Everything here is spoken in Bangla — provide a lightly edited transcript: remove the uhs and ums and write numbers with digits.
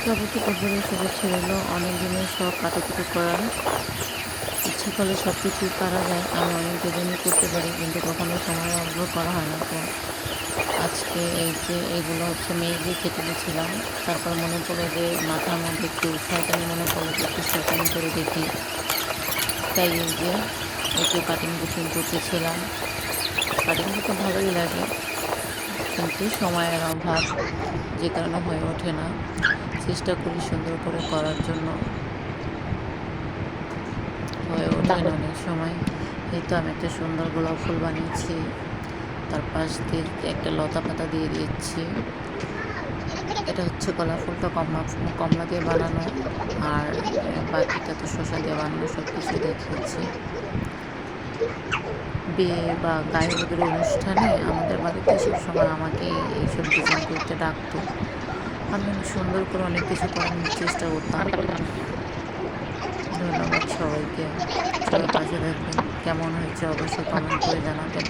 যাবতীয় পর্যায়ে শুরু ছিল অনেক দিনের শখ কাটাকুটি করার। ইচ্ছে করলে সব কিছুই পারা যায়। আমি অনেক ডিজাইনই করতে পারি, কিন্তু কখনো সময় অভাবে করা হয় না। তো আজকে এই যে এগুলো হচ্ছে মেয়েকে কেটে দিয়েছিলাম। তারপর মনে পড়লো যে মাথার মধ্যে একটু শয়তানি মনে পড়লো যে একটু শয়তানি করে দেখি। তাই এই যে একটু কাটিং কুটিং করতেছিলাম। কাটিং করতে ভালোই লাগে, কিন্তু সময়ের অভাব যে কারণে হয়ে ওঠে না। চেষ্টা করি সুন্দর করে করার জন্য, হয়ে ওঠে না অনেক সময়। এই তো আমি একটা সুন্দর গোলাপ ফুল বানিয়েছি, তার পাশ দিয়ে একটা লতা পাতা দিয়ে দিয়েছি। এটা হচ্ছে গোলাপ ফুলটা কমলা দিয়ে বানানো, আর বাকিটা তো শসা দিয়ে বানানো। সব কিছু দেখিয়েছি। বিয়ে বা গায়ে হলুদের অনুষ্ঠানে আমাদের বাড়িতে সবসময় আমাকে এইসব ডিজাইন করতে ডাকতো। আমি সুন্দর করে অনেক কিছু করার চেষ্টা করতাম। ধন্যবাদ সবাইকে, সবাই পাশে থাকবেন। কেমন হয়েছে অবশ্যই কমেন্ট করে জানাবেন।